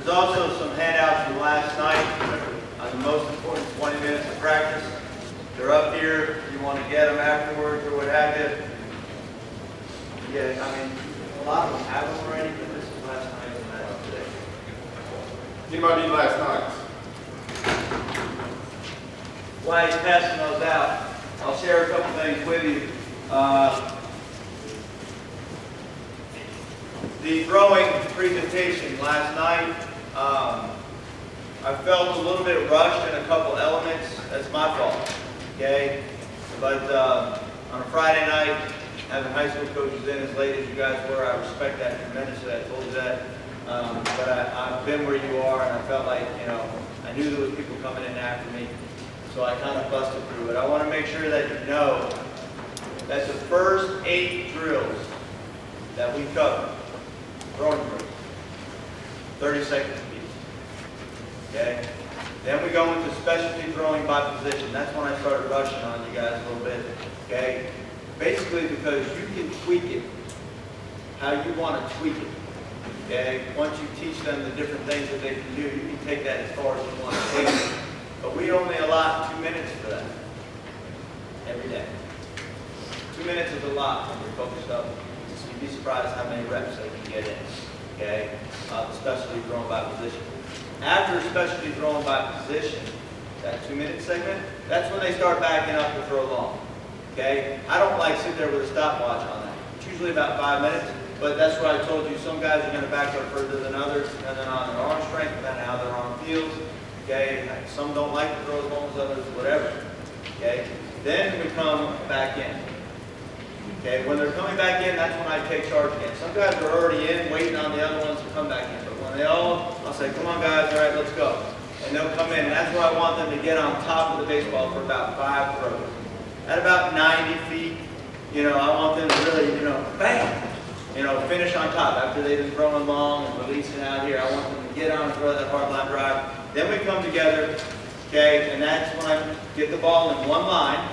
There's also some handouts from last night on the most important 20 minutes of practice. They're up here if you want to get them afterwards or what have you. Yeah, I mean, a lot of them have them already, but this is last night and that's today. Anybody need last night's? While he's passing those out, I'll share a couple things with you. The throwing presentation last night, I felt a little bit rushed in a couple elements. That's my fault, okay? But on a Friday night, having high school coaches in as late as you guys were, I respect that tremendously. I told you that. But I've been where you are, and I felt like, you know, I knew there was people coming in after me, so I kind of busted through it. I want to make sure that you know that the first 8 drills that we cover, throwing drills, 30 seconds apiece. Okay? Then we go into specialty throwing by position. That's when I started rushing on you guys a little bit. Okay? Basically because you can tweak it how you want to tweak it. Okay? Once you teach them the different things that they can do, you can take that as far as you want to take it. But we only allot 2 minutes for that every day. 2 minutes is a lot when you're focused up. You'd be surprised how many reps they can get in. Okay? Especially throwing by position. After specialty throwing by position, that 2-minute segment, that's when they start backing up to throw long. Okay? I don't like sit there with a stopwatch on that. It's usually about 5 minutes, but that's what I told you. Some guys are going to back up further than others, depending on their arm strength, depending on how their arm feels. Okay? Some don't like to throw as long as others, whatever. Okay? Then we come back in. Okay? When they're coming back in, that's when I take charge again. Some guys are already in, waiting on the other ones to come back in. But when they all, I'll say, come on guys, all right, let's go. And they'll come in, and that's where I want them to get on top of the baseball for about 5 throws. At about 90 feet, you know, I want them to really, you know, bang, you know, finish on top. After they've been throwing long and releasing out here, I want them to get on and throw that hard line drive. Then we come together, okay, and that's when I get the ball in one line.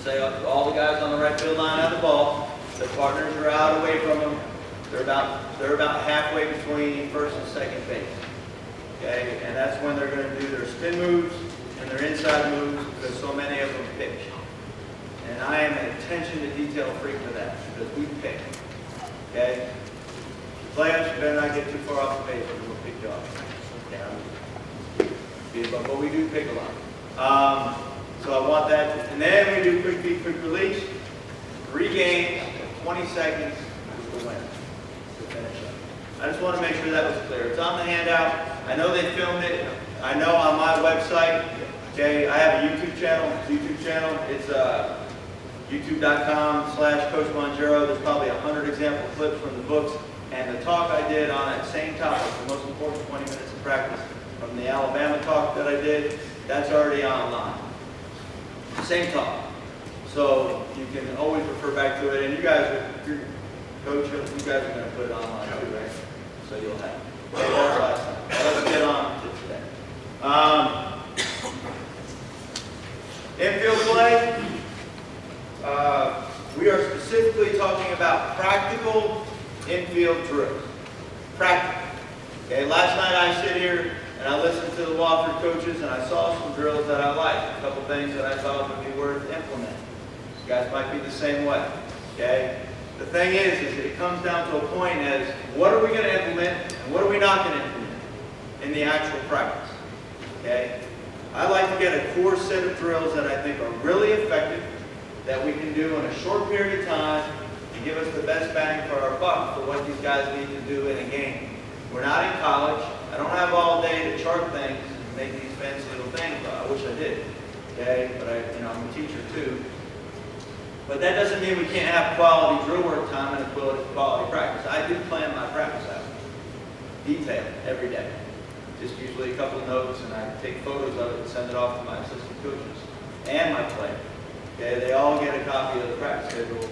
Say all the guys on the right field line have the ball. The partners are out away from them. They're about halfway between first and second base. Okay, and that's when they're going to do their spin moves and their inside moves because so many of them pitch. And I am an attention to detail freak for that because we pick. Okay, playoffs, you better not get too far off the base or we'll pick you off. Okay, but we do pick a lot. So I want that, and then we do quick feed, quick release. 3 games, 20 seconds is the winner to finish up. I just want to make sure that was clear. It's on the handout. I know they filmed it. I know on my website. Okay, I have a YouTube channel. It's youtube.com/Coach Mongero. There's probably 100 example clips from the books and the talk I did on that same topic, the most important 20 minutes of practice from the Alabama talk that I did. That's already online. Same talk. So you can always refer back to it. And you guys, your coach, you guys are going to put it online too, right? So you'll have it. Okay, that's last time. Let's get on to today. Infield play. We are specifically talking about practical infield drills. Practical. Okay, last night I sit here and I listened to the Wofford coaches and I saw some drills that I liked. A couple things that I thought would be worth implementing. You guys might be the same way. Okay? The thing is it comes down to a point as what are we going to implement and what are we not going to implement in the actual practice. Okay? I like to get a core set of drills that I think are really effective, that we can do in a short period of time to give us the best bang for our buck for what these guys need to do in a game. We're not in college. I don't have all day to chart things and make these fancy little things. I wish I did. Okay? But I'm a teacher too. But that doesn't mean we can't have quality drill work time and quality practice. I do plan my practice out. Detail every day. Just usually a couple of notes and I take photos of it and send it off to my assistant coaches and my player. Okay? They all get a copy of the practice schedule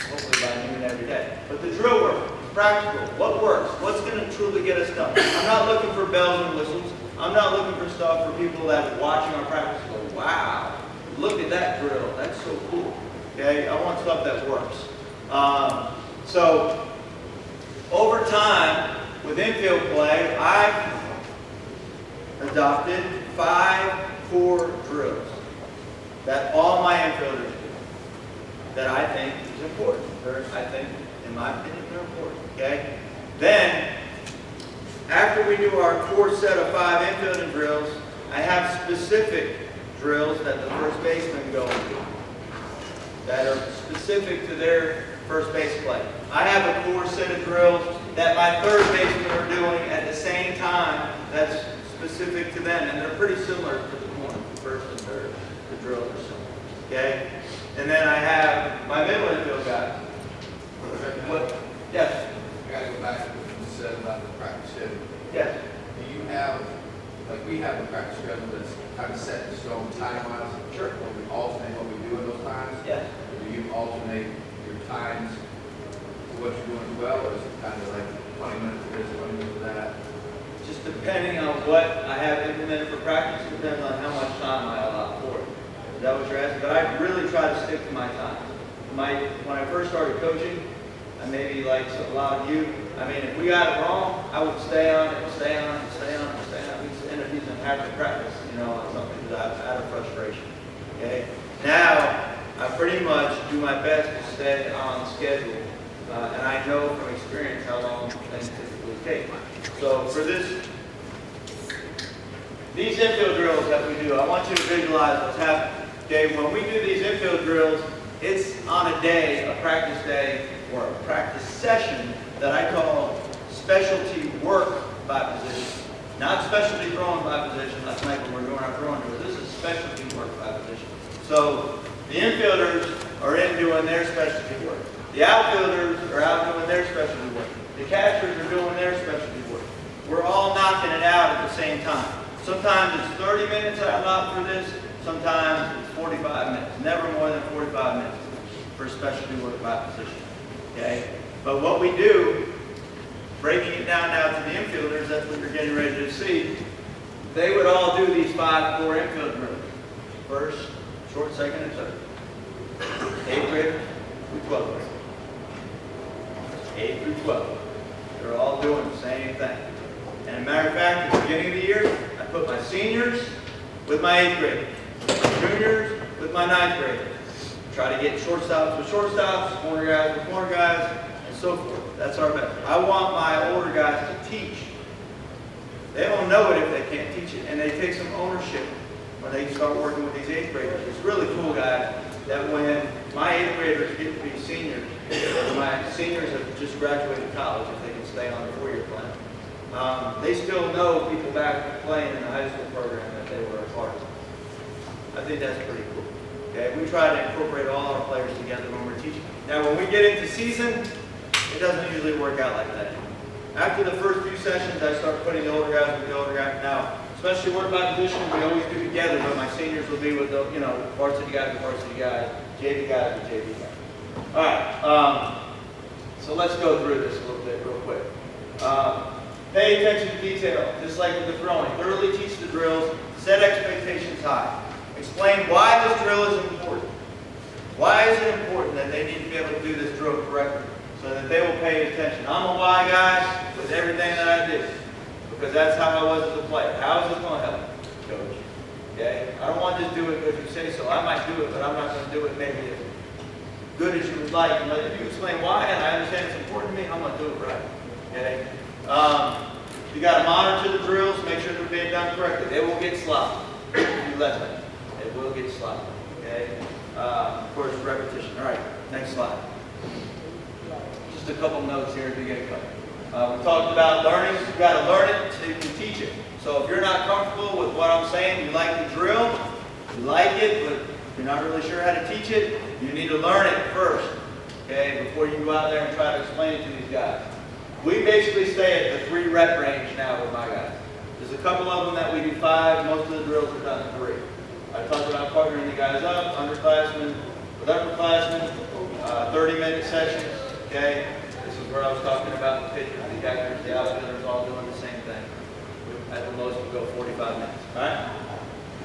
hopefully by noon every day. But the drill work, practical, what works? What's going to truly get us done? I'm not looking for bells and whistles. I'm not looking for stuff for people that are watching our practice and go, wow, look at that drill. That's so cool. Okay, I want stuff that works. So over time, with infield infield play, I've adopted 5 core drills that all my infielders do that I think is important. I think, in my opinion, they're important. Okay? Then, after we do our core set of 5 infielding drills, I have specific drills that the first baseman go into that are specific to their first base play. I have a core set of drills that my third basemen are doing at the same time that's specific to them, and they're pretty similar to the corner, first and third. The drills are similar. Okay? And then I have my middle infield guys. What? Yes? I gotta go back to what you said about the practice schedule. Yes. Do you have, like we have a practice schedule that's kind of set in stone time-wise? Sure. Where we alternate what we do in those times? Yes. Or do you alternate your times to what you're doing as well, or is it kind of like 20 minutes of this, 20 minutes of that? Just depending on what I have implemented for practice, depends on how much time I allow for it. Is that what you're asking? But I really try to stick to my time. When I first started coaching, I maybe like allowed you. I mean, if we got it wrong, I would stay on it, stay on it, stay on it, stay on it. We'd end up using after practice, on something because out of frustration. Okay. Now I pretty much do my best to stay on schedule, and I know from experience how long things typically take. So for these infield drills that we do, I want you to visualize what's happening. Okay, when we do these infield drills, it's on a day, a practice day, or a practice session that I call specialty work by position. Not specialty throwing by position. Last night when we were doing our throwing drills, this is specialty work by position. So the infielders are in doing their specialty work. The outfielders are out doing their specialty work. The catchers are doing their specialty work. We're all knocking it out at the same time. Sometimes it's 30 minutes I allot for this. Sometimes it's 45 minutes. Never more than 45 minutes for specialty work by position. Okay? But what we do, breaking it down now to the infielders, that's what you're getting ready to see. They would all do these 5 core infield drills. First, short, second, and third. 8th graders through 12th graders. 8 through 12. They're all doing the same thing. And as a matter of fact, at the beginning of the year, I put my seniors with my 8th graders, my juniors with my 9th graders. Try to get shortstops with shortstops, corner guys with corner guys, and so forth. That's our best. I want my older guys to teach. They don't know it if they can't teach it, and they take some ownership when they start working with these 8th graders. It's really cool, guys, that when my 8th graders get to be seniors, my seniors have just graduated college if they can stay on the 4-year plan. They still know people back playing in the high school program that they were a part of. I think that's pretty cool. Okay, we try to incorporate all our players together when we're teaching. Now, when we get into season, it doesn't usually work out like that. After the first few sessions, I start putting the older guys with the older guys. Now, especially work by position, we always do together, but my seniors will be with the, varsity guys with varsity guys, JV guys with JV guys. All right, so let's go through this a little bit real quick. Pay attention to detail, just like with the throwing. Thoroughly teach the drills, set expectations high. Explain why this drill is important. Why is it important that they need to be able to do this drill correctly so that they will pay attention? I'm a why guy with everything that I do because that's how I was as a player. How is this going to help, coach? Okay? I don't want to just do it because you say so. I might do it, but I'm not going to do it maybe as good as you would like. But if you explain why and I understand it's important to me, I'm going to do it right. Okay? You got to monitor the drills, make sure they're being done correctly. They will get sloppy if you let them. They will get sloppy. Okay? Of course, repetition. All right, next slide. Just a couple notes here to get it going. We talked about learning. You've got to learn it so you can teach it. So if you're not comfortable with what I'm saying, you like the drill, you like it, but you're not really sure how to teach it, you need to learn it first, okay, before you go out there and try to explain it to these guys. We basically stay at the 3 rep range now with my guys. There's a couple of them that we do 5. Most of the drills are done in 3. I talked about partnering the guys up, underclassmen with upperclassmen, 30-minute sessions, okay? This is where I was talking about the pitchers, the catchers, the outfielders all doing the same thing. At the most, we'll go 45 minutes, all right?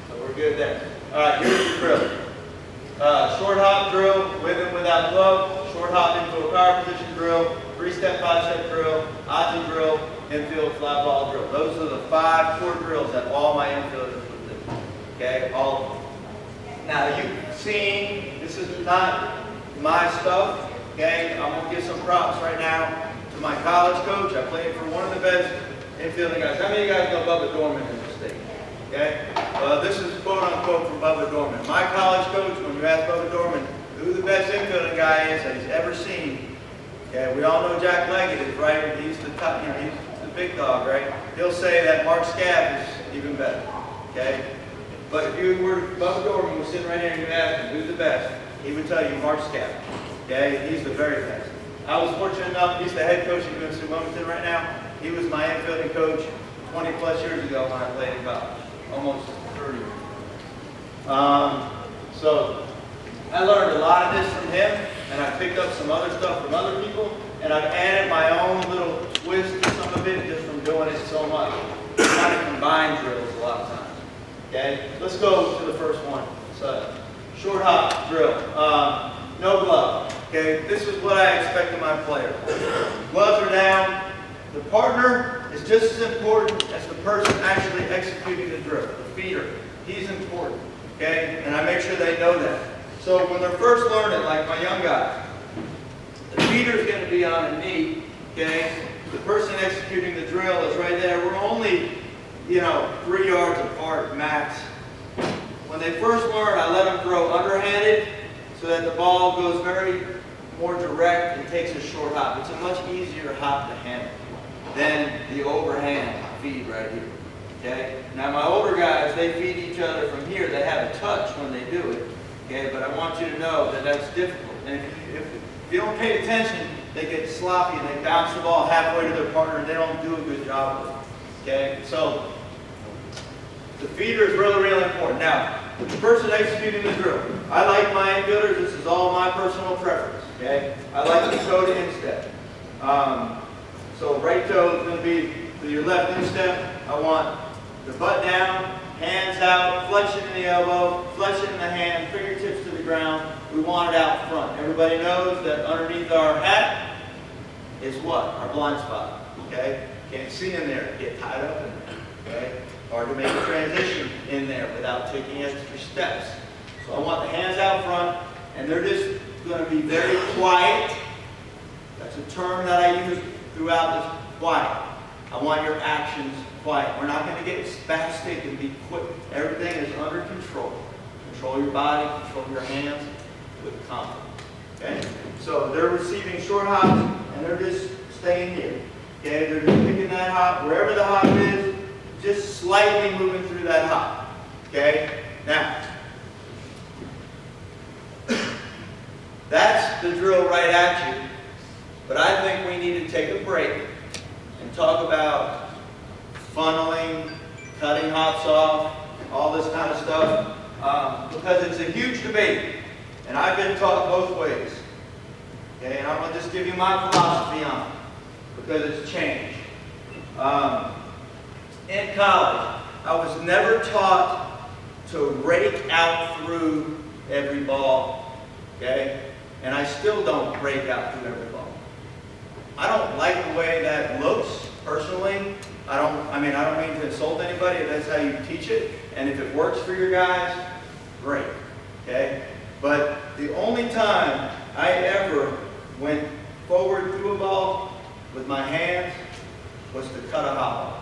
So we're good there. All right, here's the drill. Short hop drill, with and without glove. Short hop into a power position drill. 3-step, 5-step drill, Aussie drill, infield fly ball drill. Those are the 5 core drills that all my infielders would do. Okay, all of them. Now you've seen, this is not my stuff. Okay, I'm gonna give some props right now to my college coach. I played for one of the best infielding guys. How many of you guys know Bubba Dorman in the state? Okay, well this is quote unquote from Bubba Dorman. My college coach, when you ask Bubba Dorman who the best infielding guy is that he's ever seen, okay, we all know Jack Leggett is, right? He's the top, he's the big dog, right? He'll say that Mark Scabb is even better, okay? But if you were, Bubba Dorman was sitting right here and you asked him who's the best, he would tell you Mark Scabb, okay? He's the very best. I was fortunate enough, he's the head coach at UNC Wilmington right now. He was my infielding coach 20 plus years ago when I played in college, almost 30 years. So I learned a lot of this from him, and I picked up some other stuff from other people, and I've added my own little twist to some of it just from doing it so much. Kind of combined drills a lot of times. Okay, let's go to the first one. So, short hop drill. No glove. Okay, this is what I expect of my player. Gloves are down. The partner is just as important as the person actually executing the drill. The feeder, he's important. Okay, and I make sure they know that. So when they're first learning, like my young guys, the feeder is going to be on a knee. Okay, the person executing the drill is right there. We're only 3 yards apart max. When they first learn, I let them throw underhanded so that the ball goes very more direct and takes a short hop. It's a much easier hop to handle than the overhand feed right here. Okay? Now my older guys, they feed each other from here. They have a touch when they do it. Okay? But I want you to know that that's difficult. And if you don't pay attention, they get sloppy and they bounce the ball halfway to their partner and they don't do a good job with it. Okay? So the feeder is really, really important. Now, the person executing the drill. I like my infielders. This is all my personal preference. Okay? I like the toe to instep. So right toe is going to be to your left instep. I want the butt down, hands out, flexion in the elbow, flexion in the hand, fingertips to the ground. We want it out front. Everybody knows that underneath our hat is what? Our blind spot. Okay? Can't see in there. Get tied up in there. Okay? Hard to make a transition in there without taking extra steps. So I want the hands out front, and they're just going to be very quiet. That's a term that I use throughout this, quiet. I want your actions quiet. We're not going to get spastic and be quick. Everything is under control. Control your body, control your hands with confidence. Okay? So they're receiving short hops, and they're just staying here. Okay? They're just picking that hop, wherever the hop is, just slightly moving through that hop. Okay? Now, that's the drill right at you. But I think we need to take a break and talk about funneling, cutting hops off, all this kind of stuff, because it's a huge debate. And I've been taught both ways. Okay? And I'm going to just give you my philosophy on it, because it's changed. In college, I was never taught to rake out through every ball, okay? And I still don't rake out through every ball. I don't like the way that looks, personally. I don't mean to insult anybody if that's how you teach it. And if it works for your guys, great, okay? But the only time I ever went forward through a ball with my hands was to cut a hop off.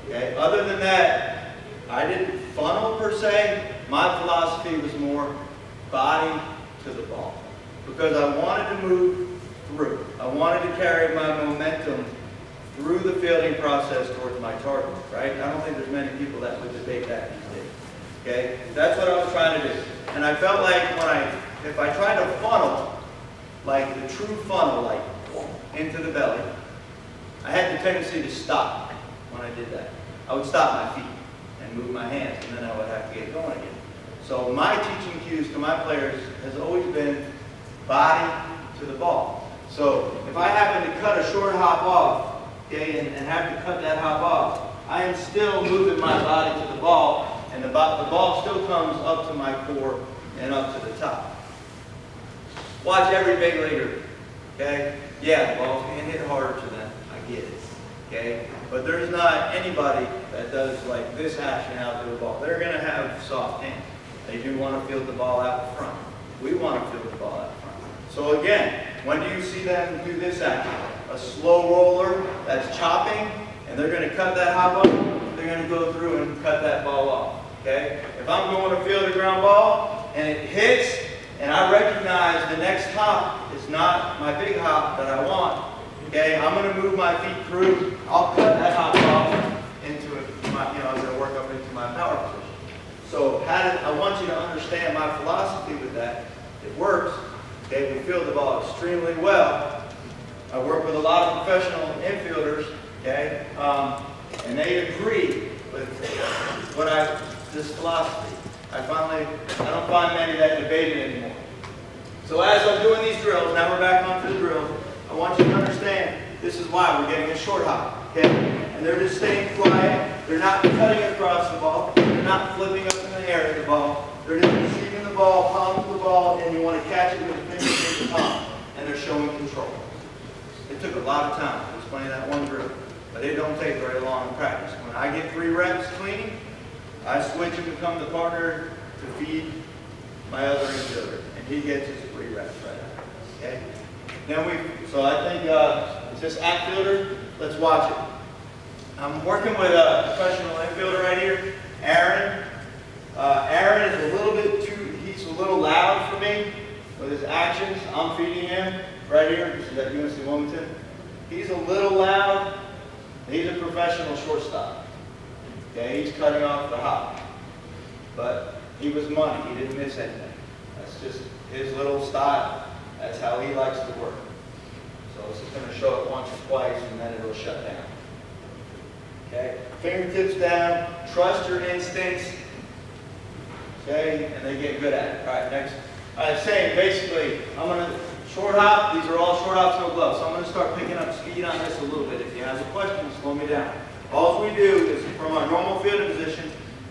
Okay? Other than that, I didn't funnel per se. My philosophy was more body to the ball, because I wanted to move through. I wanted to carry my momentum through the fielding process towards my target. Right? I don't think there's many people that would debate that these days. Okay? That's what I was trying to do. And I felt like if I tried to funnel, like the true funnel, like into the belly, I had the tendency to stop when I did that. I would stop my feet and move my hands, and then I would have to get going again. So my teaching cues to my players has always been body to the ball. So if I happen to cut a short hop off, okay, and have to cut that hop off, I am still moving my body to the ball, and the ball still comes up to my core and up to the top. Watch every big leaguer, okay? Yeah, the ball's being hit harder to them. I get it, okay? But there's not anybody that does like this action out to the ball. They're going to have soft hands. They do want to field the ball out front. We want to field the ball out front. So again, when do you see them do this action? A slow roller that's chopping, and they're going to cut that hop up. They're going to go through and cut that ball off, okay? If I'm going to field a ground ball and it hits, and I recognize the next hop is not my big hop that I want, okay, I'm going to move my feet through. I'll cut that hop off into my, I'm going to work up into my power position. So I want you to understand my philosophy with that. It works. Okay, we field the ball extremely well. I work with a lot of professional infielders, okay, and they agree with this philosophy. I don't find many that debate it anymore. So as I'm doing these drills, now we're back onto the drills, I want you to understand this is why we're getting a short hop, okay? And they're just staying quiet. They're not cutting across the ball. They're not flipping up in the air at the ball. They're just receiving the ball, palm to the ball, and you want to catch it with the fingers in the palm. And they're showing control. It took a lot of time to explain that one drill, but it don't take very long in practice. When I get 3 reps cleaning, I switch and become the partner to feed my other infielder, and he gets his 3 reps right now. Okay? So I think it's this outfielder. Let's watch it. I'm working with a professional infielder right here, Aaron. Aaron is a little bit he's a little loud for me with his actions. I'm feeding him right here. This is at UNC Wilmington. He's a little loud. He's a professional shortstop. Okay, he's cutting off the hop. But he was money. He didn't miss anything. That's just his little style. That's how he likes to work. So it's just going to show it once or twice, and then it'll shut down. Okay, fingertips down. Trust your instincts. Okay, and they get good at it. All right, next. I was saying basically, I'm going to short hop. These are all short hops, no gloves. So I'm going to start picking up speed on this a little bit. If you have a question, slow me down. All we do is from our normal fielding position,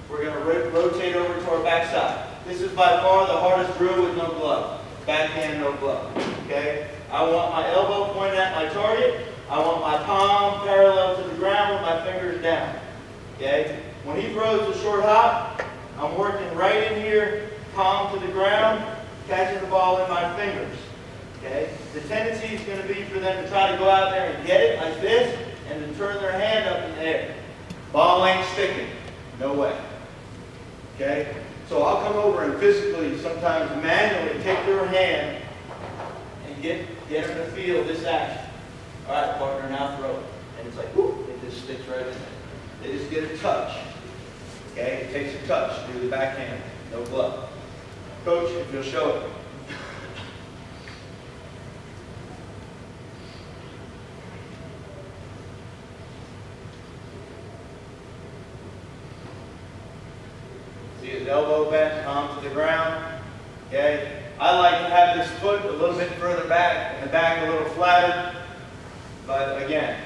we're going to rotate over to our backside. This is by far the hardest drill with no glove. Backhand, no glove. Okay? I want my elbow pointed at my target. I want my palm parallel to the ground with my fingers down. Okay? When he throws the short hop, I'm working right in here, palm to the ground, catching the ball in my fingers. Okay? The tendency is going to be for them to try to go out there and get it like this, and then turn their hand up in the air. Ball ain't sticking. No way. Okay? So I'll come over and physically, sometimes manually, take their hand and get them to feel this action. All right, partner, now throw it. And it's like, whoop, it just sticks right in there. They just get a touch. Okay? It takes a touch to do the backhand. No glove. Coach, if you'll show it. See his elbow bent, palm to the ground. Okay? I like to have this foot a little bit further back and the back a little flatter. But again,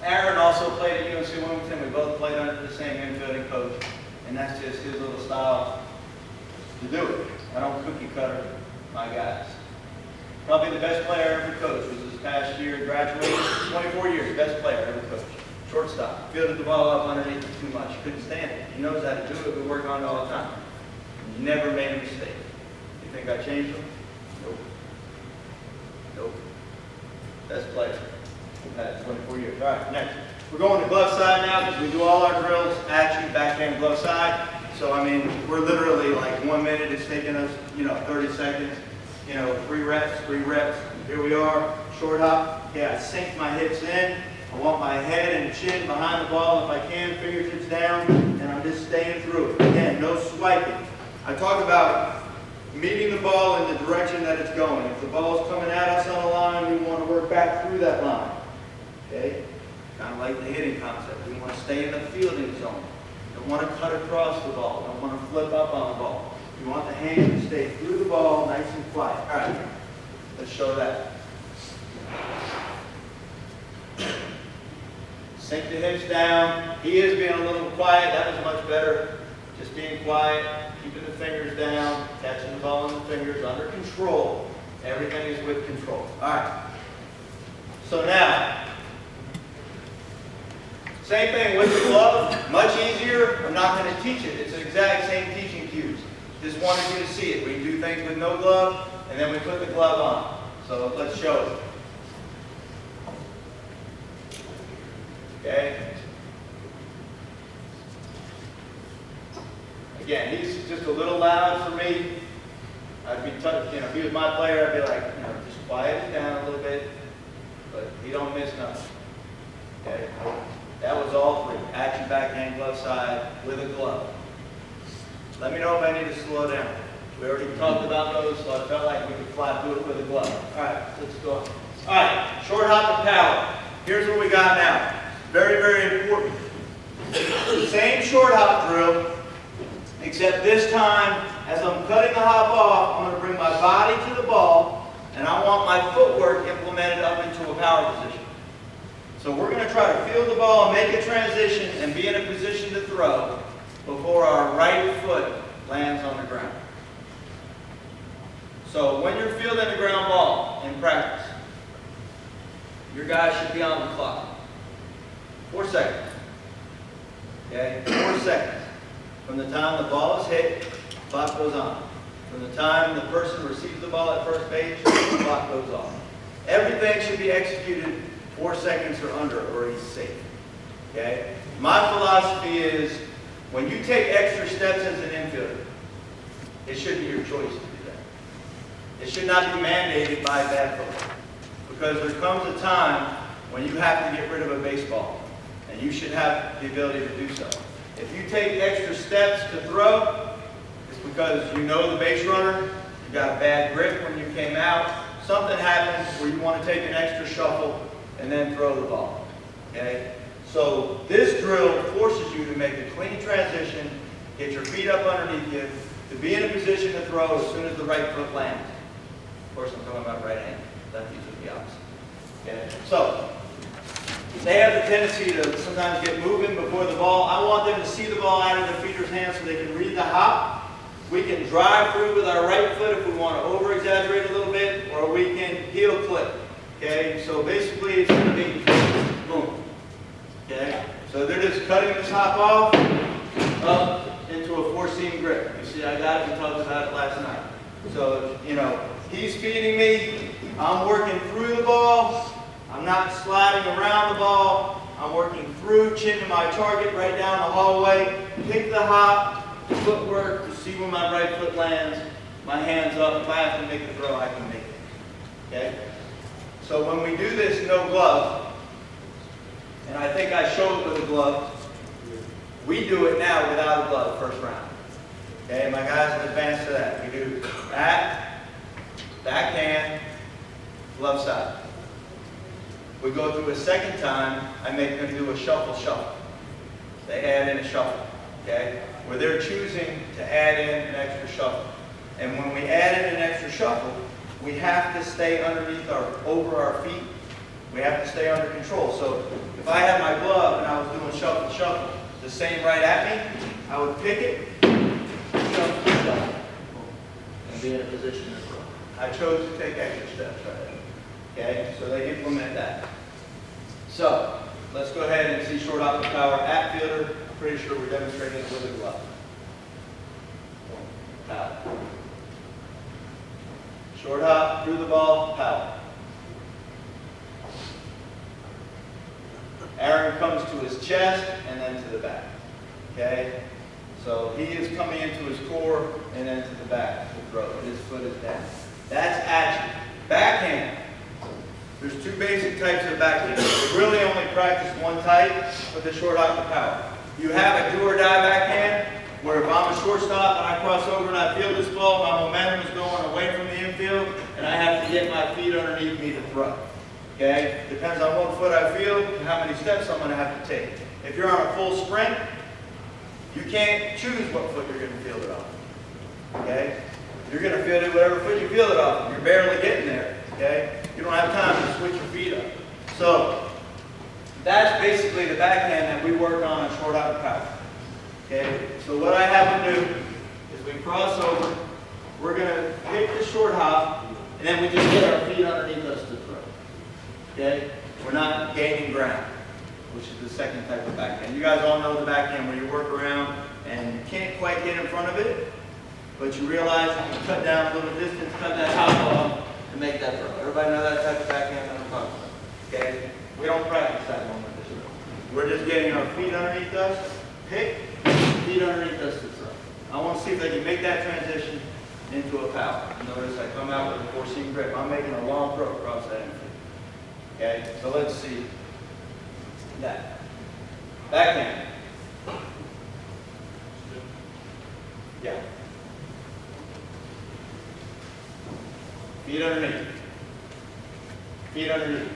Aaron also played at UNC Wilmington. We both played under the same infielding coach. And that's just his little style to do it. I don't cookie cutter my guys. Probably the best player I ever coached was this past year, graduated, 24 years, best player I ever coached. Shortstop. Fielded the ball up underneath it too much. Couldn't stand it. He knows how to do it. We work on it all the time. He never made a mistake. You think I changed him? Nope. Nope. Best player. We've had it 24 years. All right, next. We're going to glove side now because we do all our drills at you, backhand, glove side. So, I mean, we're literally like 1 minute. It's taking us, 30 seconds. 3 reps. Here we are. Short hop. Yeah, I sink my hips in. I want my head and chin behind the ball if I can, fingertips down, and I'm just staying through it. Again, no swiping. I talk about meeting the ball in the direction that it's going. If the ball's coming at us on a line, we want to work back through that line. Okay? Kind of like the hitting concept. We want to stay in the fielding zone. Don't want to cut across the ball. Don't want to flip up on the ball. You want the hand to stay through the ball, nice and quiet. All right, let's show that. Sink the hips down. He is being a little quiet. That was much better. Just being quiet, keeping the fingers down, catching the ball in the fingers, under control. Everything is with control. All right. So now, same thing with the glove, much easier. I'm not going to teach it. It's the exact same teaching cues. Just wanted you to see it. We do things with no glove, and then we put the glove on. So let's show it. Okay. Again, he's just a little loud for me. I'd be, if he was my player, I'd be like, just quiet it down a little bit. But he don't miss nothing. Okay. That was all three. Action, backhand, glove side with a glove. Let me know if I need to slow down. We already talked about those, so I felt like we could fly through it with a glove. All right, let's go on. All right, short hop and power. Here's what we got now. Very, very important. Same short hop drill, except this time, as I'm cutting the hop off, I'm going to bring my body to the ball, and I want my footwork implemented up into a power position. So we're going to try to field the ball, make a transition, and be in a position to throw before our right foot lands on the ground. So when you're fielding a ground ball in practice, your guy should be on the clock. 4 seconds. Okay? 4 seconds. From the time the ball is hit, the clock goes on. From the time the person receives the ball at first base, the clock goes off. Everything should be executed 4 seconds or under, or he's safe. Okay? My philosophy is, when you take extra steps as an infielder, it should be your choice to do that. It should not be mandated by bad football. Because there comes a time when you have to get rid of a baseball, and you should have the ability to do so. If you take extra steps to throw, it's because you know the base runner, you got a bad grip when you came out, something happens where you want to take an extra shuffle and then throw the ball. Okay? So this drill forces you to make a clean transition, get your feet up underneath you, to be in a position to throw as soon as the right foot lands. Of course, I'm talking about right hand. Lefties would be opposite. Okay? So they have the tendency to sometimes get moving before the ball. I want them to see the ball out of the feeder's hand so they can read the hop. We can drive through with our right foot if we want to over-exaggerate a little bit, or we can heel clip. Okay? So basically it's going to be boom. Okay? So they're just cutting this hop off up into a four-seam grip. You see, I got it. We talked about it last night. So, he's feeding me. I'm working through the ball. I'm not sliding around the ball. I'm working through, chin to my target right down the hallway. Pick the hop, footwork to see where my right foot lands. My hands up. If I have to make the throw, I can make it. Okay? So when we do this no glove, and I think I showed it with a glove, we do it now without a glove first round. Okay, my guys have advanced to that. We do backhand, glove side. We go through a second time, I make them do a shuffle. They add in a shuffle, okay? Where they're choosing to add in an extra shuffle. And when we add in an extra shuffle, we have to stay over our feet. We have to stay under control. So if I had my glove and I was doing shuffle, the same right at me, I would pick it, shuffle, and be in a position to throw. I chose to take extra steps right there. Okay, so they implement that. So let's go ahead and see short hop and power at fielder. I'm pretty sure we're demonstrating it with a glove. Power. Short hop, through the ball, power. Aaron comes to his chest and then to the back. Okay? So he is coming into his core and then to the back to throw. His foot is down. That's action. Backhand. There's two basic types of backhand. We really only practice one type with the short hop and power. You have a do or die backhand where if I'm a shortstop and I cross over and I field this ball, my momentum is going away from the infield and I have to get my feet underneath me to throw. Okay? Depends on what foot I field and how many steps I'm going to have to take. If you're on a full sprint, you can't choose what foot you're going to field it off. Okay? You're going to field it whatever foot you field it off. You're barely getting there. Okay? You don't have time to switch your feet up. So that's basically the backhand that we work on short hop and power. Okay? So what I have to do is we cross over. We're going to pick the short hop and then we just get our feet underneath us to throw. Okay? We're not gaining ground, which is the second type of backhand. You guys all know the backhand where you work around and you can't quite get in front of it, but you realize you can cut down a little distance, cut that hop off, and make that throw. Everybody know that type of backhand that I'm talking about? Okay? We don't practice that one with this drill. We're just getting our feet underneath us, pick, feet underneath us to throw. I want to see if they can make that transition into a power. Notice I come out with a 4-seam grip. I'm making a long throw across that infield. Okay, so let's see that. Backhand. Yeah. Feet underneath. Feet underneath.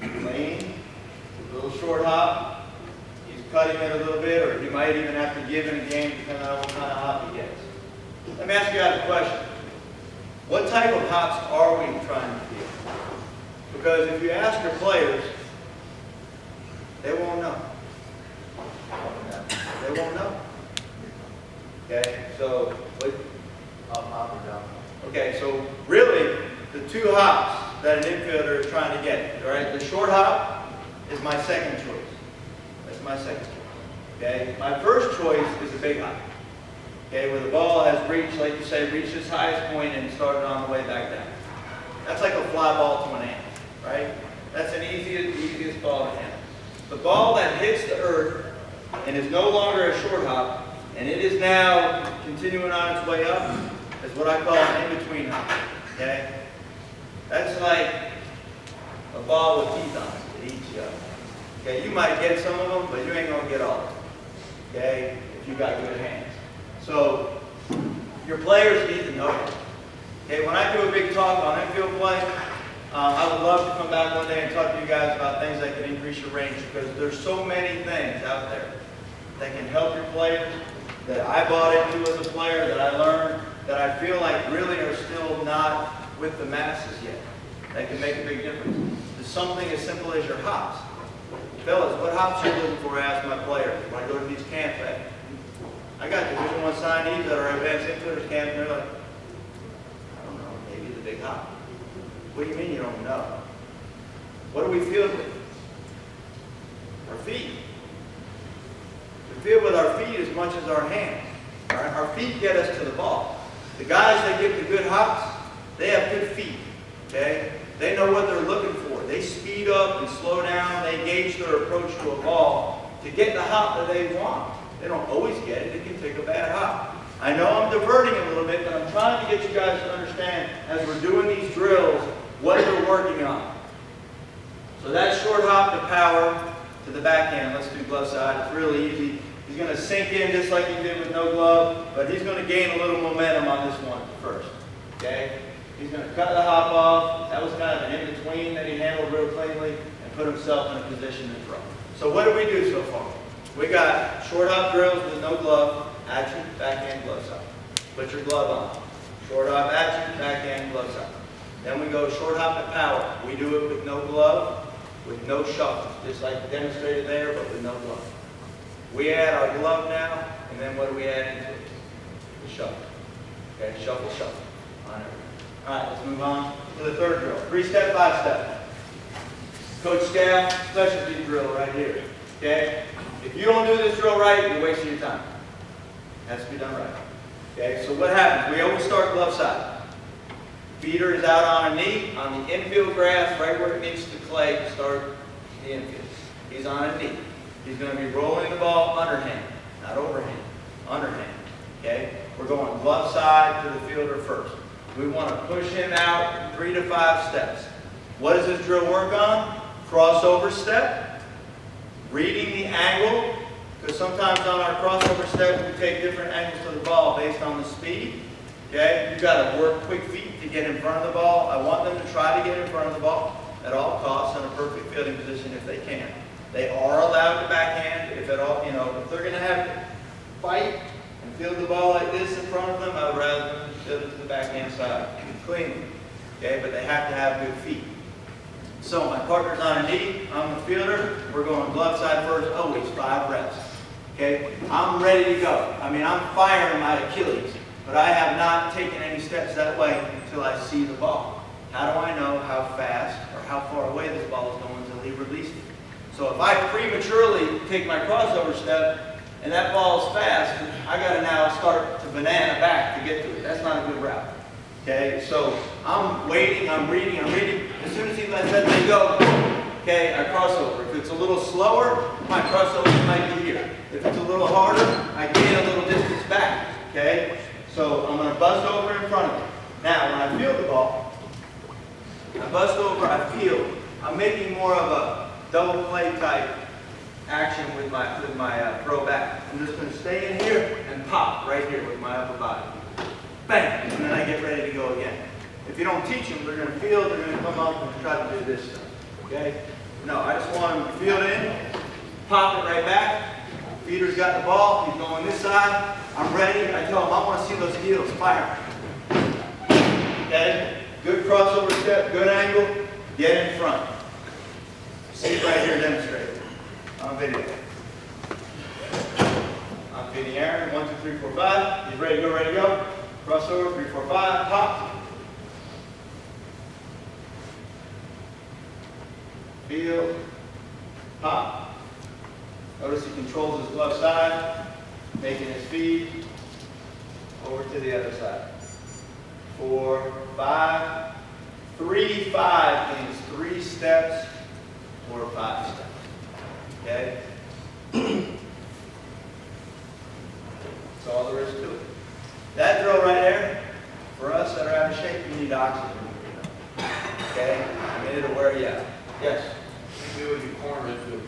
Lane. Little short hop. He's cutting it a little bit, or he might even have to give in a game depending on what kind of hop he gets. Let me ask you guys a question. What type of hops are we trying to feel? Because if you ask your players, they won't know. They won't know. Okay, so up, hop, or down. Okay, so really, the two hops that an infielder is trying to get, all right? The short hop is my second choice. That's my second choice. Okay, my first choice is a big hop. Okay, where the ball has reached, like you say, reached its highest point and started on the way back down. That's like a fly ball to an ant, right? That's an easiest ball to handle. The ball that hits the earth and is no longer a short hop, and it is now continuing on its way up, is what I call an in-between hop. Okay? That's like a ball with teeth on it. It eats you up. Okay, you might get some of them, but you ain't gonna get all of them. Okay? If you got good hands. So your players need to know that. Okay, when I do a big talk on infield play, I would love to come back one day and talk to you guys about things that can increase your range, because there's so many things out there that can help your players, that I bought into as a player, that I learned, that I feel like really are still not with the masses yet, that can make a big difference. There's something as simple as your hops. Fellas, what hops are you looking for? I ask my players when I go to these camps. I got Division I signees that are advanced infielders camp, and they're like, I don't know, maybe the big hop. What do you mean you don't know? What do we field with? Our feet. We field with our feet as much as our hands. All right? Our feet get us to the ball. The guys that get the good hops, they have good feet. Okay? They know what they're looking for. They speed up and slow down. They gauge their approach to a ball to get the hop that they want. They don't always get it. It can take a bad hop. I know I'm diverting a little bit, but I'm trying to get you guys to understand, as we're doing these drills, what they're working on. So that short hop to power to the backhand. Let's do glove side. It's really easy. He's going to sink in just like he did with no glove, but he's going to gain a little momentum on this one first. Okay? He's going to cut the hop off. That was kind of an in-between that he handled real cleanly and put himself in a position to throw. So what did we do so far? We got short hop drills with no glove, action, backhand, glove side. Put your glove on. Short hop action, backhand, glove side. Then we go short hop to power. We do it with no glove, with no shuffle, just like demonstrated there, but with no glove. We add our glove now, and then what do we add into it? The shuffle. Okay, shuffle, shuffle on everything. All right, let's move on to the third drill. 3-step, 5-step. Coach Scal, specialty drill right here. Okay? If you don't do this drill right, you're wasting your time. It has to be done right. Okay, so what happens? We always start glove side. Feeder is out on a knee, on the infield grass, right where it meets the clay to start the infield. He's on a knee. He's going to be rolling the ball underhand, not overhand, underhand. Okay? We're going glove side to the fielder first. We want to push him out 3 to 5 steps. What does this drill work on? Crossover step, reading the angle, because sometimes on our crossover step we take different angles to the ball based on the speed. Okay? You've got to work quick feet to get in front of the ball. I want them to try to get in front of the ball at all costs in a perfect fielding position if they can. They are allowed to backhand if at all, if they're going to have to fight and field the ball like this in front of them, I would rather them field it to the backhand side cleanly. Okay, but they have to have good feet. So my partner's on a knee, I'm the fielder, we're going glove side first, always 5 reps. Okay, I'm ready to go. I mean, I'm firing my Achilles. but I have not taken any steps that way until I see the ball. How do I know how fast or how far away this ball is going until he releases it? So if I prematurely take my crossover step and that ball is fast, I got to now start to banana back to get to it. That's not a good route. Okay, so I'm waiting, I'm reading. As soon as he lets that thing go, okay, I cross over. If it's a little slower, my crossover might be here. If it's a little harder, I gain a little distance back. Okay, so I'm going to bust over in front of it. Now, when I field the ball, I bust over, I field. I'm making more of a double play type action with my throw back. I'm just going to stay in here and pop right here with my upper body. Bang! And then I get ready to go again. If you don't teach them, they're going to field, they're going to come up and try to do this stuff. Okay? No, I just want them to field in, pop it right back. Feeder's got the ball, he's going this side. I'm ready. I tell him, I want to see those heels fire. Okay? Good crossover step, good angle, get in front. See it right here demonstrated on video. I'm feeding Aaron, 1, 2, 3, 4, 5. He's ready to go, ready to go. Crossover, 3, 4, 5, pop. Field, pop. Notice he controls his left side, making his feed over to the other side. 4, 5, 3, 5 means 3 steps or 5 steps. Okay? That's all there is to it. That drill right there, for us that are out of shape, you need oxygen. Okay? I mean, it'll wear you out. Yes? You do with your corners, if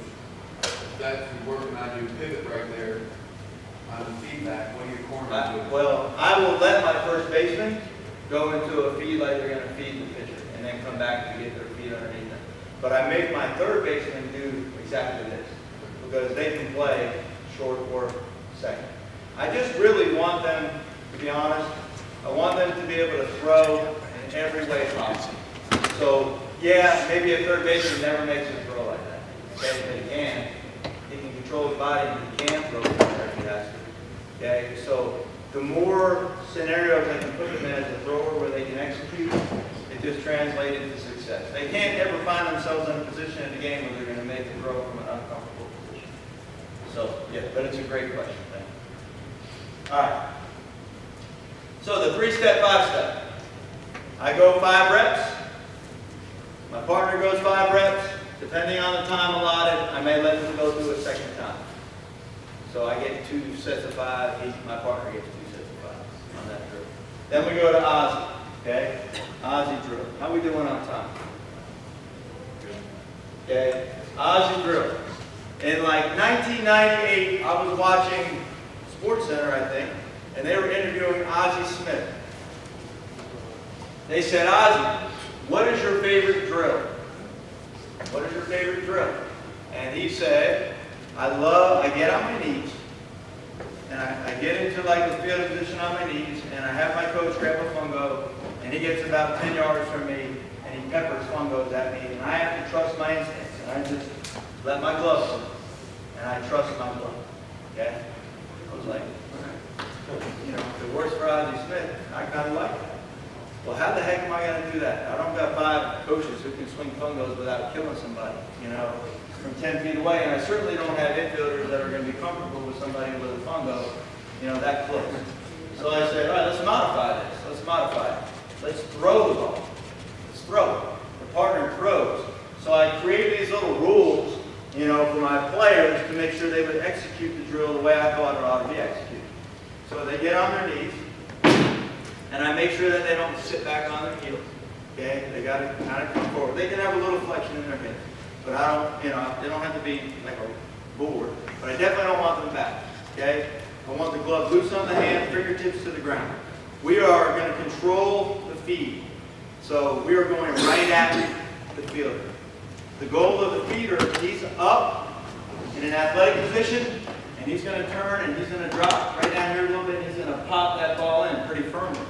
that's working on your pivot right there, on the feedback, what are your corners doing? Well, I will let my first baseman go into a feed like they're going to feed the pitcher, and then come back to get their feet underneath them. But I make my third baseman do exactly this, because they can play short or second. I just really want them, to be honest, I want them to be able to throw in every way possible. So, yeah, maybe a third baseman never makes a throw like that. Okay, but he can control his body, and he can throw if he has to. Okay, so the more scenarios I can put them in as a thrower where they can execute, it just translates into success. They can't ever find themselves in a position in the game where they're going to make the throw from an uncomfortable position. So, yeah, but it's a great question. Thank you. All right. So the 3-step, 5-step. I go 5 reps. My partner goes 5 reps. Depending on the time allotted, I may let him go through a second time. So I get 2 sets of 5. My partner gets 2 sets of 5 on that drill. Then we go to Ozzy. Okay? Ozzy drill. How we doing on time? Okay? Ozzy drill. In like 1998, I was watching Sports Center, I think, and they were interviewing Ozzy Smith. They said, Ozzy, what is your favorite drill? What is your favorite drill? And he said, I get on my knees, and I get into like the field position on my knees, and I have my coach grab a fungo, and he gets about 10 yards from me, and he peppers fungos at me, and I have to trust my instincts, and I just let my glove go, and I trust my glove. Okay? I was like, you know, if it works for Ozzy Smith, I kind of like that. Well, how the heck am I going to do that? I don't got 5 coaches who can swing fungos without killing somebody, you know, from 10 feet away, and I certainly don't have infielders that are going to be comfortable with somebody with a fungo, you know, that close. So I said, all right, let's modify this. Let's modify it. Let's throw the ball. Let's throw it. The partner throws. So I created these little rules, you know, for my players to make sure they would execute the drill the way I thought it ought to be executed. So they get on their knees, and I make sure that they don't sit back on their heels. Okay? They got to kind of come forward. They can have a little flexion in their hips, but I don't, you know, they don't have to be like a board. But I definitely don't want them back. Okay? I want the glove loose on the hand, fingertips to the ground. We are going to control the feed. So we are going right at the fielder. The goal of the feeder, he's up in an athletic position, and he's going to turn and he's going to drop right down here a little bit, and he's going to pop that ball in pretty firmly.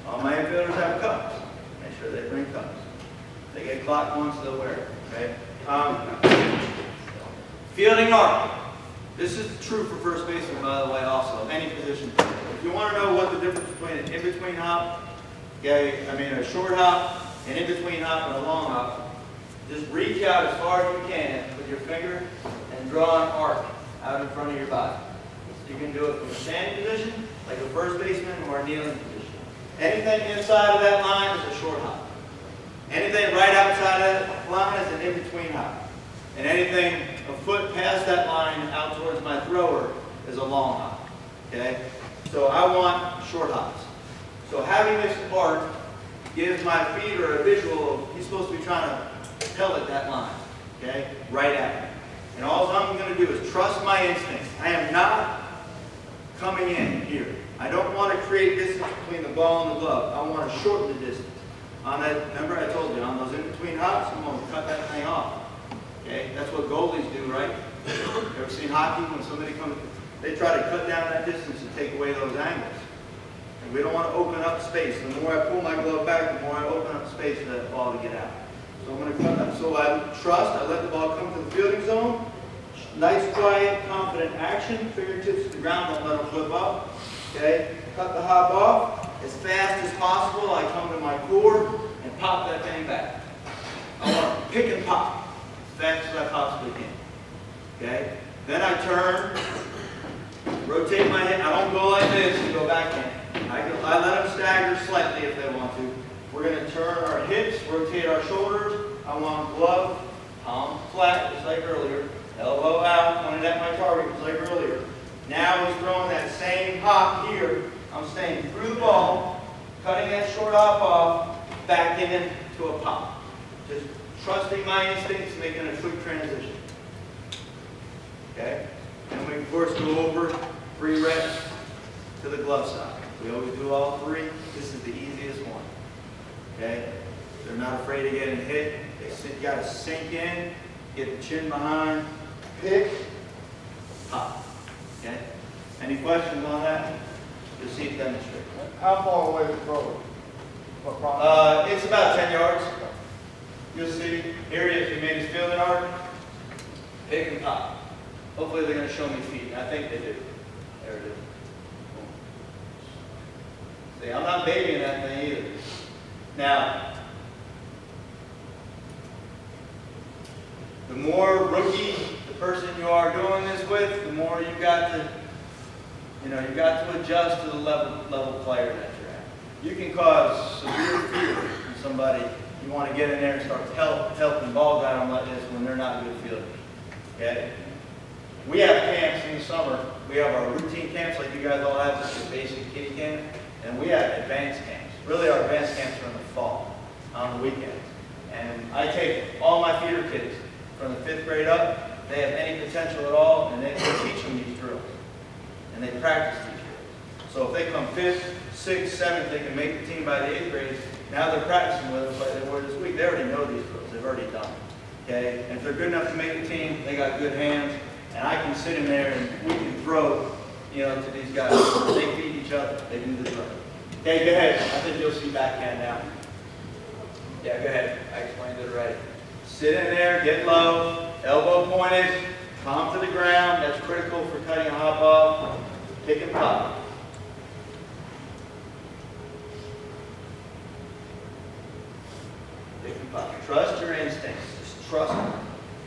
All my infielders have cups. Make sure they bring cups. They get clocked once, they'll wear it. Okay? Fielding arc. This is true for first baseman, by the way, also, any position. The if you want to know what the difference between an in-between hop, okay, I mean a short hop, an in-between hop, and a long hop, just reach out as far as you can with your finger and draw an arc out in front of your body. You can do it from a standing position, like a first baseman, or a kneeling position. Anything inside of that line is a short hop. Anything right outside of that line is an in-between hop. And anything a foot past that line out towards my thrower is a long hop. Okay? So I want short hops. So having this arc gives my feeder a visual of he's supposed to be trying to pellet that line. Okay? Right at me. And all I'm going to do is trust my instincts. I am not coming in here. I don't want to create distance between the ball and the glove. I want to shorten the distance. On that, remember I told you, on those in-between hops, I'm going to cut that thing off. Okay? That's what goalies do, right? You ever seen hockey when somebody comes, they try to cut down that distance and take away those angles. And we don't want to open up space. The more I pull my glove back, the more I open up space for that ball to get out. So I'm going to cut that. So I trust, I let the ball come to the fielding zone. Nice, quiet, confident action. Fingertips to the ground, don't let them flip up. Okay? Cut the hop off. As fast as possible, I come to my core and pop that thing back. I want to pick and pop as fast as I possibly can. Okay? Then I turn, rotate my head. I don't go like this and go backhand. I let them stagger slightly if they want to. We're going to turn our hips, rotate our shoulders. I want glove, palm flat, just like earlier. Elbow out, pointed at my target, just like earlier. Now he's throwing that same hop here. I'm staying through the ball, cutting that short hop off, back into a pop. Just trusting my instincts, making a quick transition. Okay? And we, of course, go over 3 reps to the glove side. We always do all 3. This is the easiest one. Okay? They're not afraid of getting hit. You got to sink in, get the chin behind, pick, pop. Okay? Any questions on that? You'll see it demonstrate. How far away is the thrower? It's about 10 yards. You'll see. Here he is. He made his fielding arc. Pick and pop. Hopefully they're going to show me feet. I think they do. There it is. See, I'm not babying that thing either. Now, the more rookie the person you are doing this with, the more you've got to, you've got to adjust to the level player that you're at. You can cause severe fear in somebody. You want to get in there and start helping ball down like this when they're not good fielders. Okay? We have camps in the summer. We have our routine camps like you guys all have, just a basic kiddie camp, and we have advanced camps. Really, our advanced camps are in the fall, on the weekends. And I take all my feeder kids from the 5th grade up. They have any potential at all, and they teach them these drills. And they practice these drills. So if they come 5th, 6th, 7th, they can make the team by the 8th grade. Now they're practicing with us like they were this week. They already know these drills. They've already done them. Okay? And if they're good enough to make the team, they got good hands. And I can sit in there and we can throw, to these guys. They feed each other. They do the drill. Okay, go ahead. I think you'll see backhand now. Yeah, go ahead. I explained it already. Sit in there, get low, elbow pointed, palm to the ground. That's critical for cutting a hop off. Pick and pop. Pick and pop. Trust your instincts. Just trust them.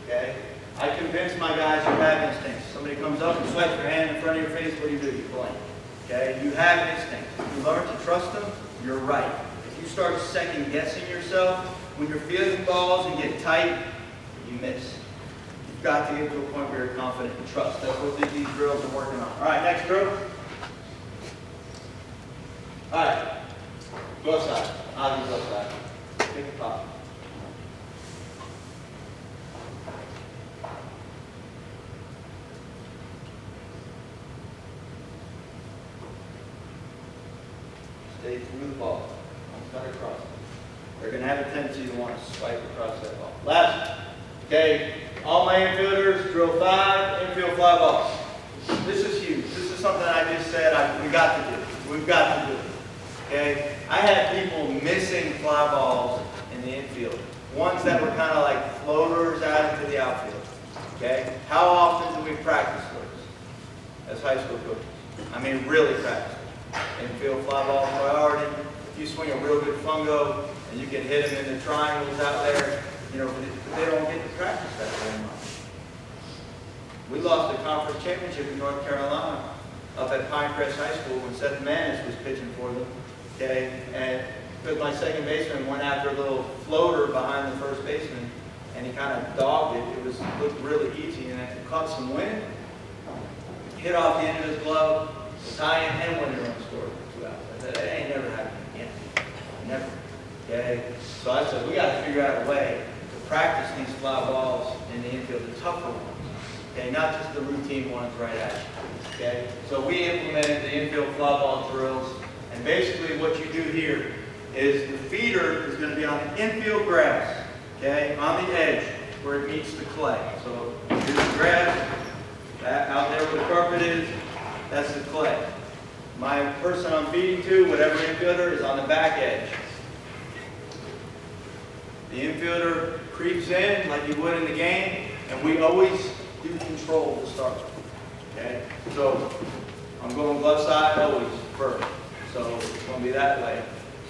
Okay? I convince my guys you have instincts. Somebody comes up and swipes your hand in front of your face, what do? You blink. Okay? You have instincts. If you learn to trust them, you're right. If you start second guessing yourself, when you're fielding balls and get tight, you miss. You've got to get to a point where you're confident and trust. That's what these drills are working on. All right, next drill. All right. Glove side. I'll do glove side. Pick and pop. Stay through the ball. Don't cut across it. They're going to have a tendency to want to swipe across that ball. Last. Okay. All my infielders, drill 5, infield fly balls. This is huge. This is something I just said we got to do. We've got to do it. Okay? I had people missing fly balls in the infield. Ones that were kind of like floaters out into the outfield. Okay? How often do we practice those as high school coaches? I mean, really practice. Infield fly ball priority. If you swing a real good fungo and you can hit them in the triangles out there, you know, but they don't get to practice that very much. We lost the conference championship in North Carolina up at Pinecrest High School when Seth Manis was pitching for them. Okay, and because my second baseman went after a little floater behind the first baseman, and he kind of dogged it. It looked really easy, and it caught some wind, hit off the end of his glove, tie-in and winner run scored for 2 outs. I said, that ain't never happened again. Never. Okay? So I said, we got to figure out a way to practice these fly balls in the infield, the tougher ones. Okay, not just the routine ones right at you. Okay? So we implemented the infield fly ball drills, and basically what you do here is the feeder is going to be on the infield grass, okay, on the edge where it meets the clay. So here's the grass, out there where the carpet is, that's the clay. My person I'm feeding to, whatever infielder, is on the back edge. The infielder creeps in like you would in the game, and we always do control to start. Okay? So I'm going glove side always first. So it's going to be that way.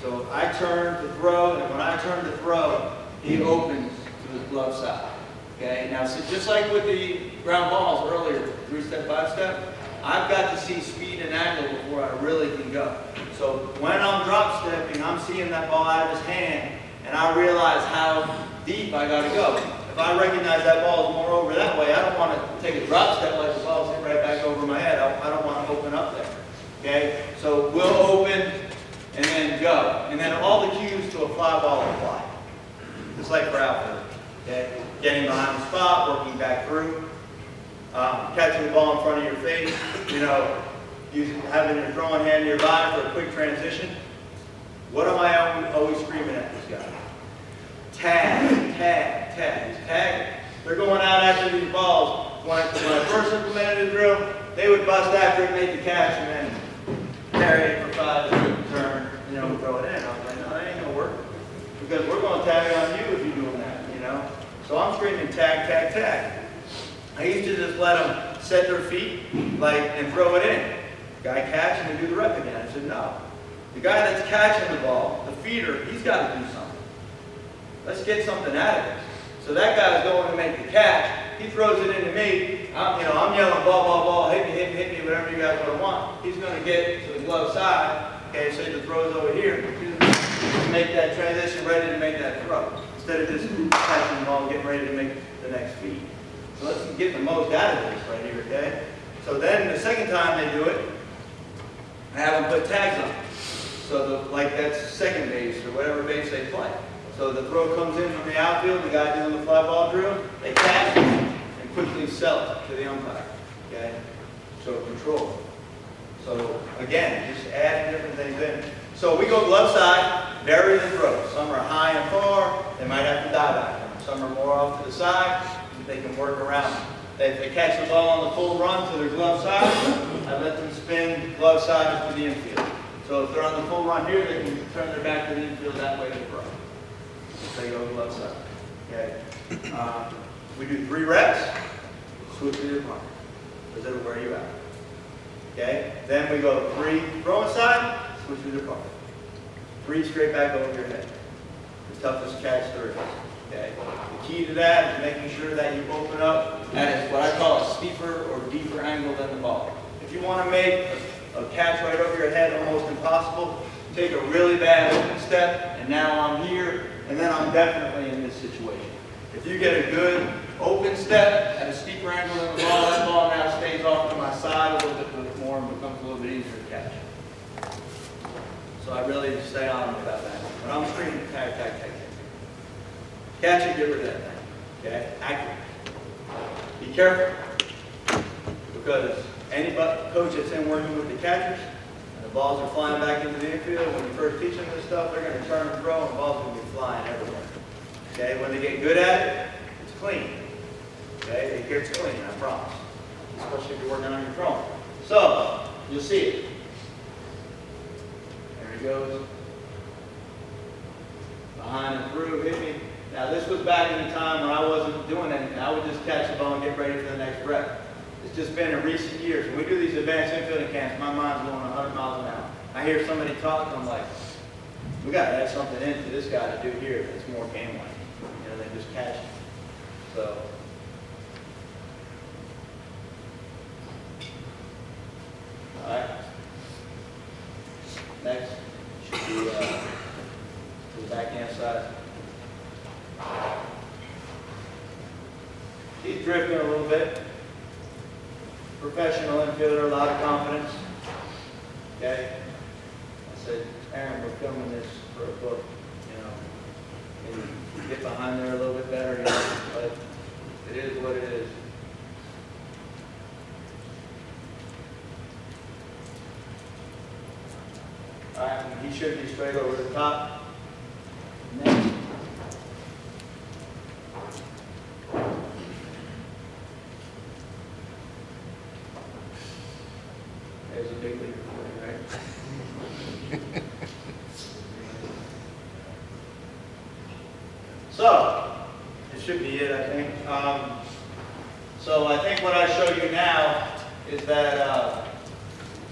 So I turn to throw, and when I turn to throw, he opens to his glove side. Okay? Now, so just like with the ground balls earlier, 3-step, 5-step, I've got to see speed and angle before I really can go. So when I'm drop stepping, I'm seeing that ball out of his hand, and I realize how deep I got to go. If I recognize that ball is more over that way, I don't want to take a drop step like the ball's hit right back over my head. I don't want to open up there. Okay? So we'll open and then go. And then all the cues to a fly ball apply. Just like for outfield. Okay? Getting behind the spot, working back through, catching the ball in front of your face, you know, having your throwing hand nearby for a quick transition. What am I always screaming at this guy? Tag, tag, tag. He's tagging. They're going out after these balls. When I first implemented the drill, they would bust after it, make the catch, and then carry it for 5, turn, you know, throw it in. I was like, no, that ain't gonna work. Because we're gonna tag on you if you're doing that, you know? So I'm screaming tag, tag, tag. I used to just let them set their feet, like, and throw it in. Guy catch and we do the rep again. I said, no. The guy that's catching the ball, the feeder, he's got to do something. Let's get something out of this. So that guy's going to make the catch. He throws it into me. I'm yelling ball, ball, ball, hit me, whatever you guys would want. He's going to get to the glove side. Okay, say the throw's over here. To make that transition, ready to make that throw. Instead of just catching the ball and getting ready to make the next feed. So let's get the most out of this right here, okay? So then the second time they do it, I have them put tags on. So like that's second base or whatever base they play. So the throw comes in from the outfield, the guy doing the fly ball drill, they catch it and quickly sell it to the umpire. Okay? So control. So again, just adding different things in. So we go glove side, vary the throw. Some are high and far, they might have to dive back. Some are more off to the side, they can work around it. If they catch the ball on the full run to their glove side, I let them spin glove side to the infield. So if they're on the full run here, they can turn their back to the infield that way to throw. They go glove side. Okay. We do 3 reps, switch to your partner, because it'll wear you out. Okay. Then we go 3 throwing side, switch to your partner. 3 straight back over your head. The toughest catch there is. Okay. The key to that is making sure that you open up at what I call a steeper or deeper angle than the ball. If you want to make a catch right over your head almost impossible, take a really bad open step, and now I'm here, and then I'm definitely in this situation. If you get a good open step at a steeper angle than the ball, that ball now stays off to my side a little bit more and becomes a little bit easier to catch. So I really stay on about that. But I'm screaming tag, tag, tag, tag. Catch it, get rid of that thing. Okay? Accurate. Be careful. Because any coach that's in working with the catchers, and the balls are flying back into the infield, when you first teach them this stuff, they're going to turn and throw, and the balls are going to be flying everywhere. Okay? When they get good at it, it's clean. Okay? It gets clean, I promise. Especially if you're working on your throwing. So, you'll see it. There he goes. Behind and through, hit me. Now this was back in the time when I wasn't doing anything. I would just catch the ball and get ready for the next rep. It's just been in recent years. When we do these advanced infielding camps, my mind's going 100 miles an hour. I hear somebody talk, I'm like, we got to add something in for this guy to do here that's more game-like, than just catching. So, all right. Next should be to the backhand side. He's drifting a little bit. Professional infielder, a lot of confidence. Okay. I said, Aaron, we're filming this for a book, Can you get behind there a little bit better, but it is what it is. All right, he should be straight over the top. Next. There's a big leader for you, right? So, it should be it, I think. So I think what I show you now is that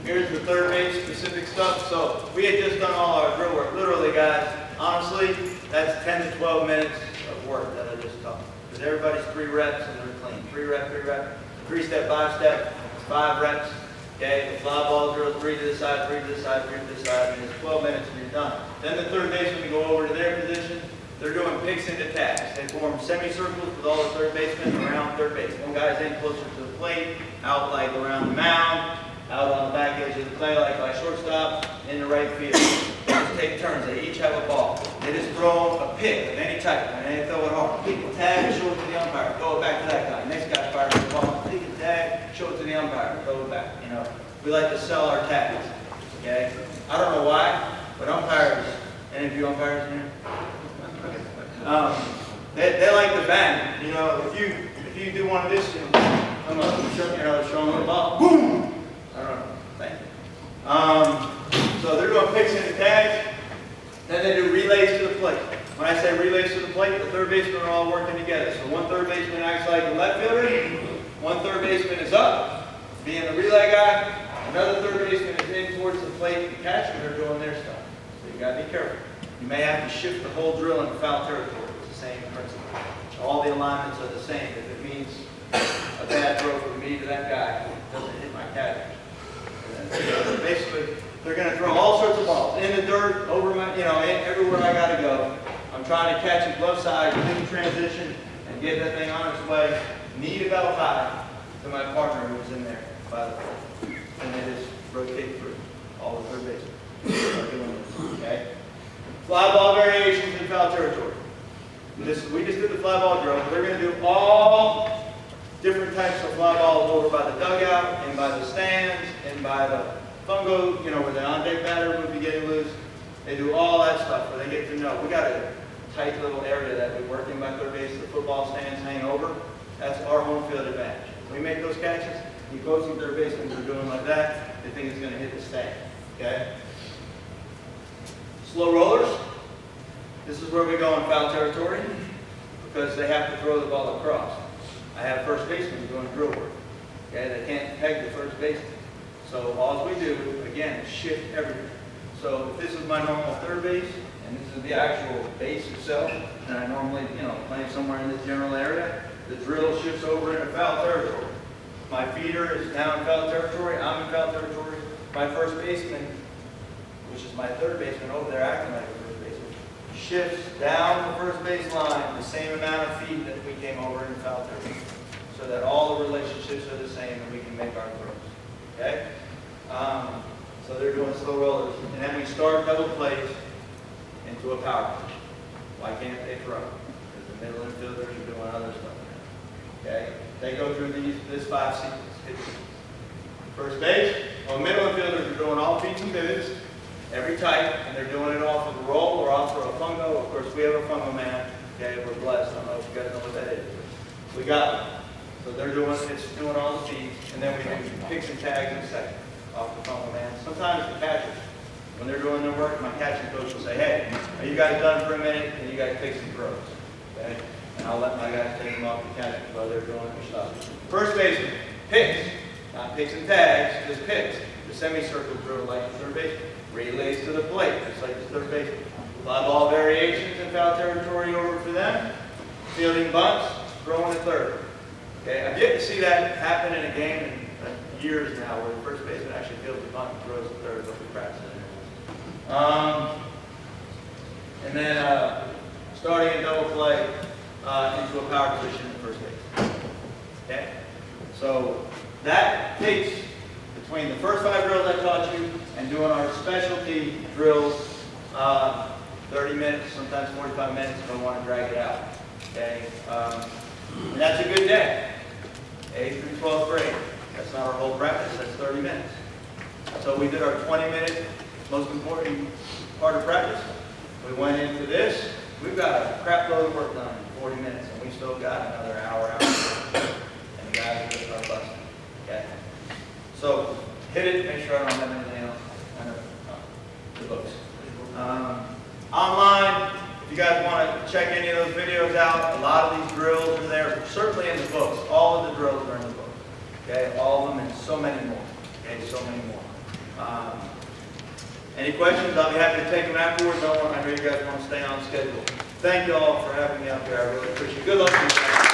here's the third base specific stuff. So we had just done all our drill work. Literally, guys, honestly, that's 10 to 12 minutes of work that I just taught. Because everybody's 3 reps and they're clean. 3 rep, 3 rep. 3-step, 5-step, 5 reps. Okay, the fly ball drill, 3 to the side, 3 to the side, 3 to the side, and it's 12 minutes and you're done. Then the third baseman go over to their position. They're doing picks into tags. They form semicircles with all the third basemen around third base. One guy's in closer to the plate, out like around the mound, out on the back edge of the play like by shortstop, in the right field. They just take turns. They each have a ball. They just throw a pick of any type, and they throw it hard. Pick a tag, show it to the umpire, throw it back to that guy. Next guy fires the ball. Pick a tag, show it to the umpire, throw it back. We like to sell our tags. Okay? I don't know why, but umpires, any of you umpires in here? They like to bang. If you do one of this, I'm showing them the ball. Boom! I don't know. Thank you. So they're doing picks into tags. Then they do relays to the plate. When I say relays to the plate, the third basemen are all working together. So one third baseman acts like the left fielder. One third baseman is up, being the relay guy. Another third baseman is in towards the plate. The catcher, they're doing their stuff. So you got to be careful. You may have to shift the whole drill into foul territory. It's the same principle. All the alignments are the same. If it means a bad throw from me to that guy, it doesn't hit my catcher. Basically, they're going to throw all sorts of balls in the dirt, over my, everywhere I got to go. I'm trying to catch it glove side, in transition, and get that thing on its way. Knee about high to my partner who's in there by the plate. And they just rotate through all the third basemen. Are doing this, okay? Fly ball variations in foul territory. We just did the fly ball drill. They're going to do all different types of fly balls over by the dugout, and by the stands, and by the fungo, where the on-deck batter would be getting loose. They do all that stuff where they get to know. We got a tight little area that we work in by third base. The football stands hang over. That's our home field advantage. We make those catches. The opposing third basemen are doing like that. They think it's going to hit the stand. Okay. Slow rollers. This is where we go in foul territory because they have to throw the ball across. I have first basemen doing drill work. Okay, they can't peg the first baseman. So all we do, again, is shift everything. So if this is my normal third base, and this is the actual base itself, and I normally, play somewhere in this general area, the drill shifts over into foul territory. My feeder is now in foul territory, I'm in foul territory. My first baseman, which is my third baseman over there acting like a first baseman, shifts down the first base line the same amount of feet that we came over in foul territory. So that all the relationships are the same and we can make our throws. Okay? So they're doing slow rollers. And then we start double plays into a power pitch. Why can't they throw? Because the middle infielders are doing other stuff now. Okay? They go through this 5 sequence. First base, middle infielders are doing all feeds and pivots, every type, and they're doing it off of a roll or off of a fungo. Of course, we have a fungo man. Okay, we're blessed. I don't know if you guys know what that is. We got one. So they're doing all the feeds, and then we do picks and tags in a second off the fungo man. Sometimes the catchers, when they're doing their work, my catching coach will say, hey, are you guys done for a minute? And you guys pick some throws. Okay? And I'll let my guys take them off the catcher while they're doing their stuff. First baseman, picks. Not picks and tags, just picks. The semicircle drill like the third baseman. relays to the plate, just like the third baseman. Live ball variations in foul territory over for them. Fielding bunts, throwing to third. Okay, I've yet to see that happen in a game in years now, where the first baseman actually fields the bunt and throws to third, but we practice it. And then starting a double play into a power position at first base. Okay, so that takes between the first 5 drills I taught you and doing our specialty drills, 30 minutes, sometimes 45 minutes if I want to drag it out. Okay, and that's a good day. 8th through 12th grade. That's not our whole practice, that's 30 minutes. So we did our 20-minute, most important part of practice. We went into this. We've got a crap load of work done in 40 minutes, and we still got another hour. And the guys are just our busting. Okay? So hit it, make sure I don't have anything else. I know the books. Online, if you guys want to check any of those videos out, a lot of these drills are there, certainly in the books. All of the drills are in the book. Okay, all of them and so many more. Okay, so many more. Any questions? I'll be happy to take them afterwards. I know you guys want to stay on schedule. Thank you all for having me out here. I really appreciate it. Good luck to you guys.